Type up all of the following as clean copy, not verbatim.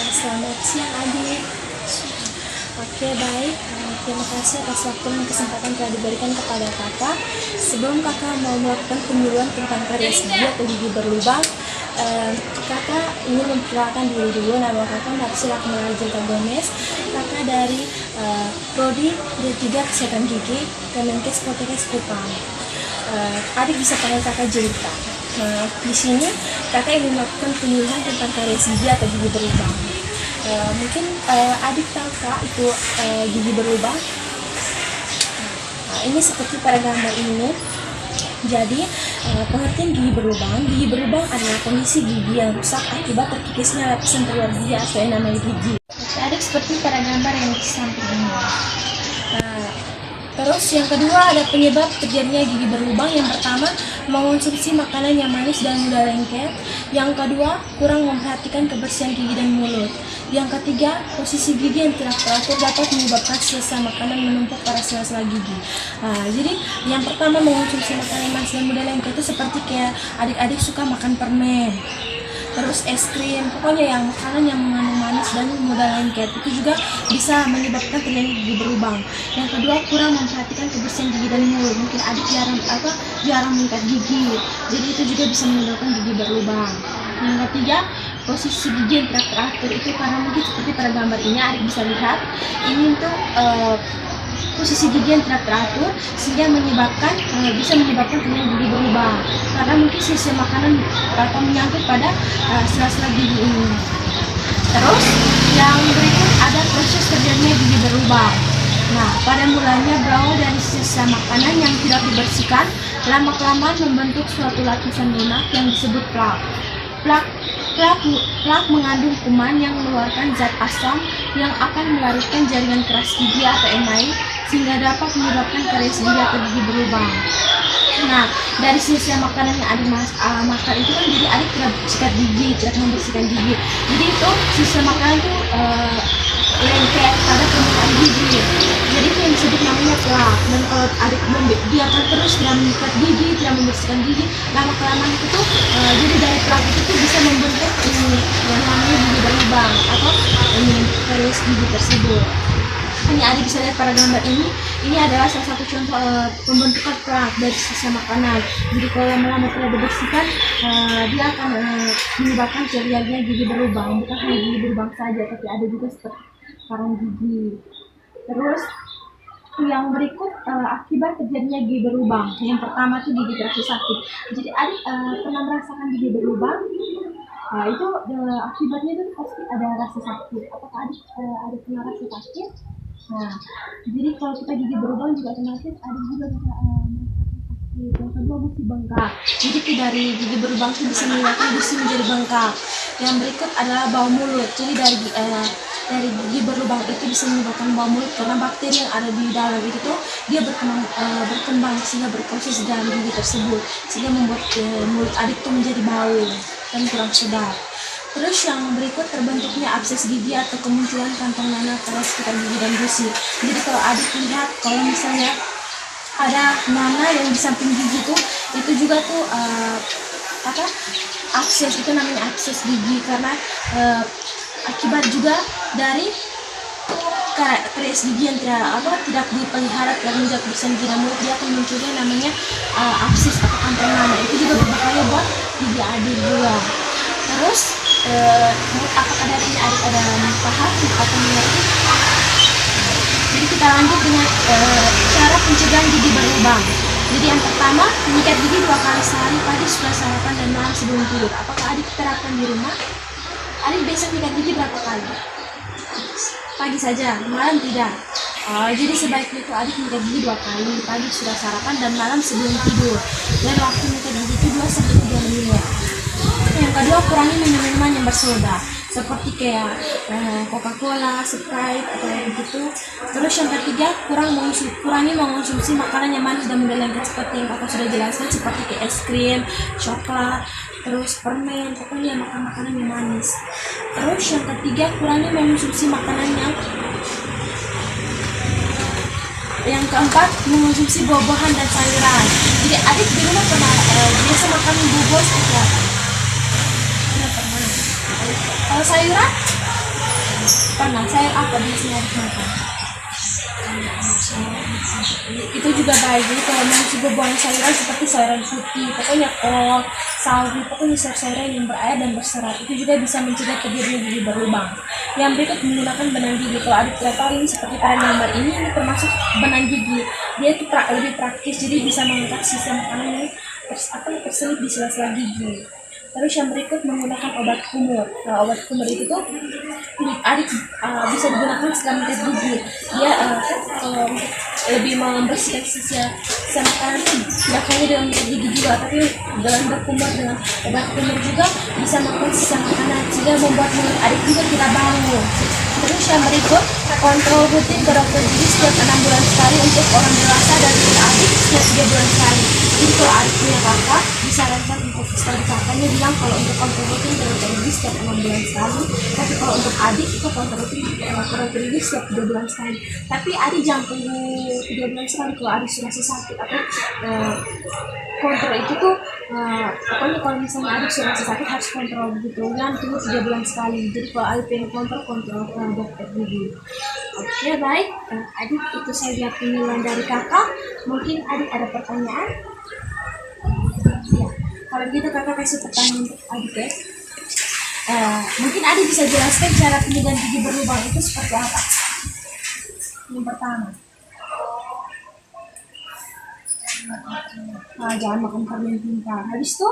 Selamat siang adik. Oke baik, terima kasih atas waktu dan kesempatan telah diberikan kepada kakak. Sebelum kakak mau melakukan penyuluhan tentang karies gigi atau gigi berlubang, kakak ingin memperkenalkan diri dulu. Nama kakak Marsila Kemalajengka Gomez. Kakak dari Prodi D3 Kesehatan Gigi Kemenkes Poltekkes Kupang. Adik bisa panggil kakak Jelita. Nah, di sini kakak ingin melakukan penyuluhan tentang karies gigi atau gigi berlubang. Mungkin adik tahu kak itu gigi berlubang. Nah, ini seperti pada gambar ini. Jadi pengertian gigi berlubang adalah kondisi gigi yang rusak akibat terkikisnya lapisan terluar gigi atau yang namanya gigi. Oke, adik seperti pada gambar yang di samping ini. Nah, terus yang kedua ada penyebab terjadinya gigi berlubang. Yang pertama, mengonsumsi makanan yang manis dan mudah lengket. Yang kedua, kurang memperhatikan kebersihan gigi dan mulut. Yang ketiga, posisi gigi yang tidak teratur dapat menyebabkan sisa makanan menumpuk pada sela-sela gigi. Nah, jadi yang pertama, mengonsumsi makanan manis dan mudah lengket itu seperti kayak adik-adik suka makan permen, terus es krim, pokoknya yang makanan yang mengandung manis dan mudah lengket itu juga bisa menyebabkan terjadi gigi berlubang. Yang kedua, kurang memperhatikan kebersihan gigi dan mulut. Mungkin adik jarang mengikat gigi, jadi itu juga bisa menyebabkan gigi berlubang. Yang ketiga, posisi gigi yang tidak teratur itu karena mungkin seperti pada gambar ini adik bisa lihat ini untuk posisi gigi yang tidak teratur sehingga bisa menyebabkan terjadi gigi berlubang karena mungkin sisa makanan atau menyangkut pada sela-sela gigi ini. Terus yang berikut ada proses terjadinya gigi berlubang. Nah, pada mulanya berawal dari sisa makanan yang tidak dibersihkan, lama-kelamaan membentuk suatu lapisan lunak yang disebut plak. Plak mengandung kuman yang mengeluarkan zat asam yang akan melarikan jaringan keras gigi atau email sehingga dapat menyebabkan karies gigi atau gigi berlubang. Nah, dari sisa makanan yang adik makan itu kan jadi adik tidak sikat gigi, tidak membersihkan gigi. Jadi itu sisa makanan itu lengket pada permukaan gigi. Jadi itu yang disebut namanya plak. Dan kalau adik membiarkan terus tidak menyikat gigi, tidak membersihkan gigi, lama-kelamaan itu tuh jadi dari plak itu tuh bisa membentuk ini yang namanya gigi berlubang atau ini karies gigi tersebut. Ini adik bisa lihat pada gambar ini adalah salah satu contoh pembentukan plak dari sisa makanan. Jadi kalau lama-lama tidak dibersihkan, dia akan menyebabkan terjadinya gigi berlubang. Bukan hanya gigi berlubang saja, tapi ada juga seperti karang gigi. Terus yang berikut akibat terjadinya gigi berlubang. Yang pertama itu gigi terasa sakit. Jadi adik pernah merasakan gigi berlubang? Nah, itu akibatnya itu pasti ada rasa sakit. Apakah adik pernah rasa sakit? Nah, jadi kalau kita gigi berlubang juga otomatis adik juga bisa merasakan sakit. Yang kedua, gusi bengkak. Jadi dari gigi berlubang itu bisa menyebabkan gusi menjadi bengkak. Yang berikut adalah bau mulut. Jadi dari gigi berlubang itu bisa menyebabkan bau mulut karena bakteri yang ada di dalam itu tuh dia berkembang sehingga berproses di dalam gigi tersebut sehingga membuat mulut adik tuh menjadi bau dan kurang sedap. Terus yang berikut terbentuknya abses gigi atau kemunculan kantong nanah pada sekitar gigi dan gusi. Jadi kalau adik lihat kalau misalnya ada nanah yang di samping gigi tuh itu juga tuh abses, itu namanya abses gigi karena akibat juga dari karies gigi yang tidak dipelihara, tidak menjaga kebersihan gigi dan mulut, dia akan munculnya namanya abses atau kantong nanah. Itu juga berbahaya buat gigi adik juga. Terus apakah dari ini adik ada paham atau mengerti? Jadi kita lanjut dengan cara pencegahan gigi berlubang. Jadi yang pertama, menyikat gigi 2 kali sehari, pagi setelah sarapan dan malam sebelum tidur. Apakah adik terapkan di rumah? Adik biasa menyikat gigi berapa kali? Pagi saja, malam tidak. Jadi sebaiknya itu adik menyikat gigi 2 kali, pagi sudah sarapan dan malam sebelum tidur. Dan waktu menyikat gigi itu 2-3 menit. Yang kedua, kurangi minum minuman yang bersoda seperti kayak Coca-Cola, Sprite atau begitu. Terus yang ketiga, kurangi mengonsumsi makanan yang manis dan mudah lengket seperti yang kakak sudah jelaskan seperti kayak es krim, coklat, terus permen, pokoknya makan makanan yang manis. Terus yang ketiga, kurangi mengonsumsi makanan yang keempat, mengonsumsi buah-buahan dan sayuran. Jadi adik di rumah pernah biasa makan buah-buahan seperti apa? Kalau sayuran Pernah saya apa biasanya adik makan? Itu juga baik. Jadi kalau mau juga buang sayuran seperti sayuran putih, pokoknya kol, sawi, pokoknya sayuran yang berair dan berserat, itu juga bisa mencegah terjadinya gigi berlubang. Yang berikut menggunakan benang gigi. Kalau adik tidak tahu ini seperti pada gambar ini termasuk benang gigi. Dia itu lebih praktis, jadi bisa mengangkat sisa makanan yang terselip di sela-sela gigi. Terus yang berikut menggunakan obat kumur. Nah, obat kumur itu tuh adik bisa digunakan setelah menjahit gigi. Dia lebih membersihkan sisa makanan itu tidak hanya dengan menjahit gigi juga, tapi dengan berkumur dengan obat kumur juga bisa mengangkat sisa makanan sehingga membuat mulut adik juga tidak bau. Terus yang berikut kontrol rutin ke dokter gigi setiap 6 bulan sekali untuk orang dewasa dan untuk adik setiap 3 bulan sekali. Jadi kalau adik punya kakak disarankan untuk setelah kakaknya bilang kalau untuk kontrol rutin ke dokter gigi setiap 6 bulan sekali, tapi kalau untuk adik itu kontrol rutin ke dokter gigi setiap 3 bulan sekali. Tapi adik jangan tunggu 3 bulan sekali kalau adik sudah sakit atau kontrol itu tuh pokoknya kalau misalnya adik sudah sakit harus kontrol gitu, jangan tunggu 3 bulan sekali. Jadi kalau adik pengen kontrol ke dokter gigi. Oke, baik, adik itu saja penilaian dari kakak. Mungkin adik ada pertanyaan? Ya, kalau gitu kakak kasih pertanyaan untuk adik ya. Mungkin adik bisa jelaskan cara pencegahan gigi berlubang itu seperti apa? Yang pertama, jangan makan permen pintar. Habis itu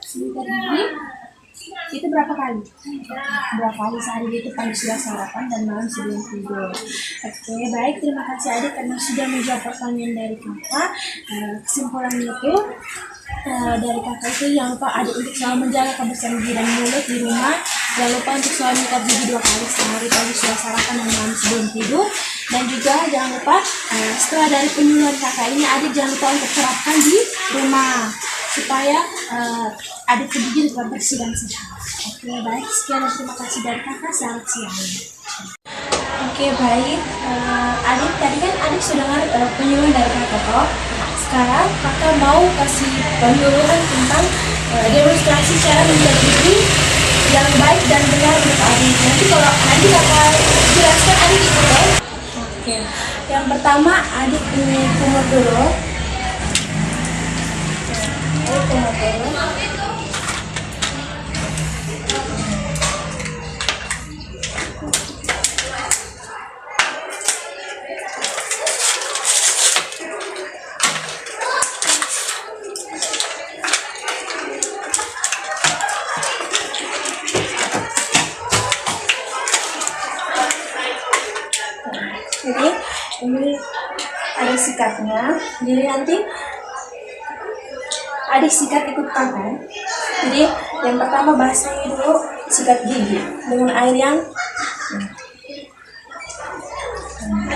sikat gigi itu berapa kali? Berapa kali sehari itu pagi sudah sarapan dan malam sebelum tidur. Oke, baik, terima kasih adik karena sudah menjawab pertanyaan dari kakak. Kesimpulannya itu dari kakak itu jangan lupa adik untuk selalu menjaga kebersihan gigi dan mulut di rumah. Jangan lupa untuk selalu menyikat gigi 2 kali sehari pagi sudah sarapan dan malam sebelum tidur. Dan juga jangan lupa setelah dari penyuluhan kakak ini adik jangan lupa untuk terapkan di rumah supaya adik gigi tetap bersih dan sehat. Oke, baik, sekian dan terima kasih dari kakak. Selamat siang. Oke, baik, adik tadi kan adik sudah dengar penyuluhan dari kakak toh. Sekarang kakak mau kasih penyuluhan tentang demonstrasi cara menjaga gigi yang baik dan benar untuk adik. Nanti kakak jelaskan adik ikut ya. Oke, yang pertama adik ini kumur dulu. Kumur dulu. Jadi ini ada sikatnya. Jadi nanti adik sikat ikut tangan. Jadi yang pertama basahi dulu sikat gigi dengan air yang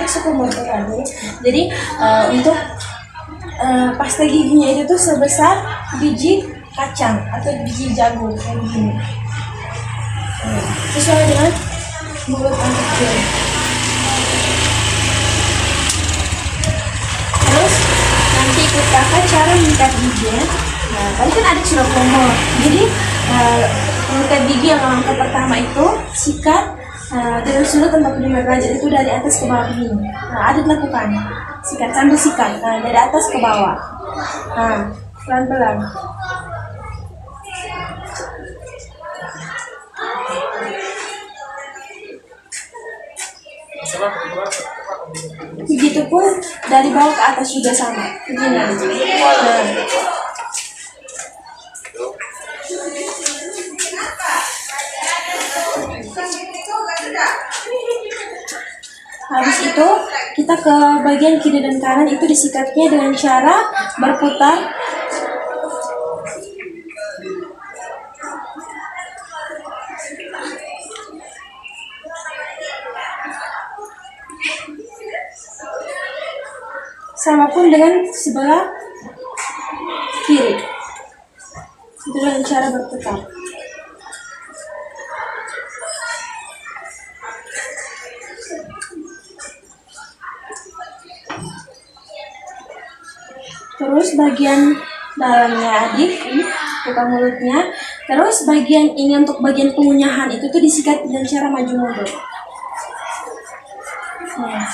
sekumur tadi. Jadi untuk pasta giginya itu tuh sebesar biji kacang atau biji jagung kayak gini. Sesuai dengan mulut anak kecil. Terus nanti ikut kakak cara mengikat gigi ya. Nah, tadi kan adik sudah kumur. Jadi mengikat gigi yang langkah pertama itu sikat dengan sudut 45 derajat itu dari atas ke bawah begini. Nah, adik lakukan sikat sambil sikat. Nah, dari atas ke bawah. Nah, pelan-pelan. Begitupun dari bawah ke atas juga sama. Begini. Nah. Habis itu kita ke bagian kiri dan kanan itu disikatnya dengan cara berputar. Sama pun dengan sebelah kiri. Itu dengan cara berputar. Terus bagian dalamnya adik, buka mulutnya, Terus bagian ini untuk bagian pengunyahan itu tuh disikat dengan cara maju mundur. Nah.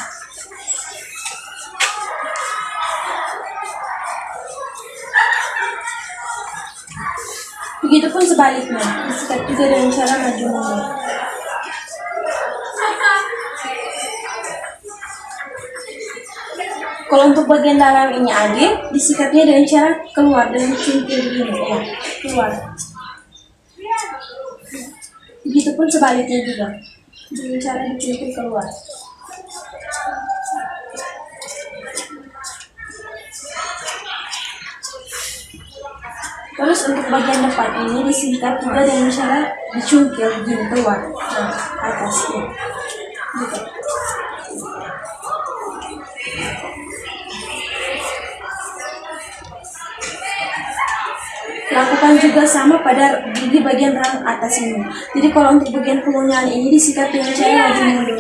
Begitupun sebaliknya, disikat juga dengan cara maju mundur. Kalau untuk bagian dalam ini adit, disikatnya dengan cara keluar dengan cuntil begini, ya, keluar. Begitupun sebaliknya juga, dengan cara dicuntil keluar. Terus untuk bagian depan ini disikat juga dengan cara dicungkil begini keluar, nah, atasnya, gitu. Lakukan juga sama pada di bagian rang atas ini. Jadi kalau untuk bagian pengunyahan ini disikat dengan cara maju mundur.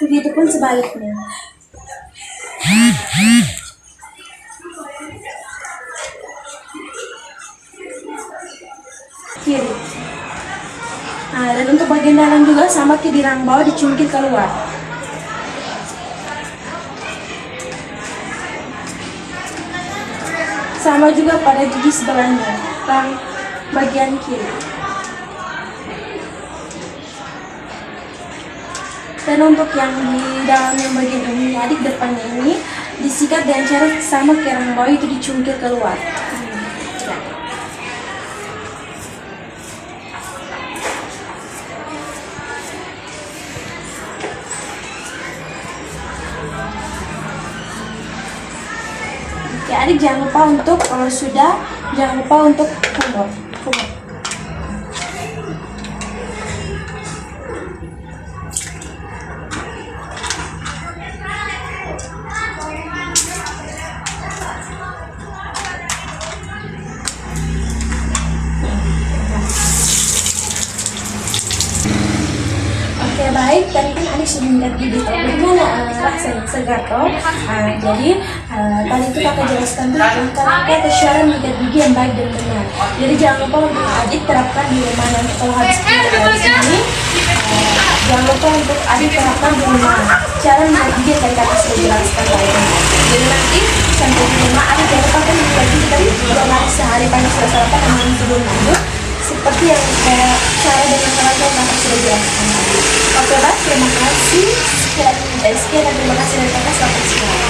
Begitupun sebaliknya. Kiri. Nah, dan untuk bagian dalam juga sama kayak di rang bawah dicungkil keluar. Sama juga pada gigi sebelahnya, rang bagian kiri. Dan untuk yang di dalam yang bagian ini, adik depannya ini disikat dengan cara sama kayak rang bawah itu dicungkil keluar. Ya, adik jangan lupa untuk kalau sudah jangan lupa untuk kumur. Oke, baik, tadi kan adik sudah melihat gigi bagaimana rasanya segar toh. Jadi tadi itu kakak jelaskan tuh langkah-langkah atau syarat mengikat gigi yang baik dan benar. Jadi jangan lupa untuk adik terapkan di rumah nanti kalau habis dari sini. Jangan lupa untuk adik terapkan di rumah cara mengikat gigi yang tadi kakak sudah jelaskan baiknya. Jadi nanti sampai di rumah adik jangan lupa kan mengikat gigi tadi 2 kali sehari pagi sudah sarapan dan malam sebelum tidur. Seperti yang kayak cara dan langkah-langkah yang kakak sudah jelaskan tadi. Oke, baik, terima kasih. Sekian dan terima kasih dari kakak. Selamat siang.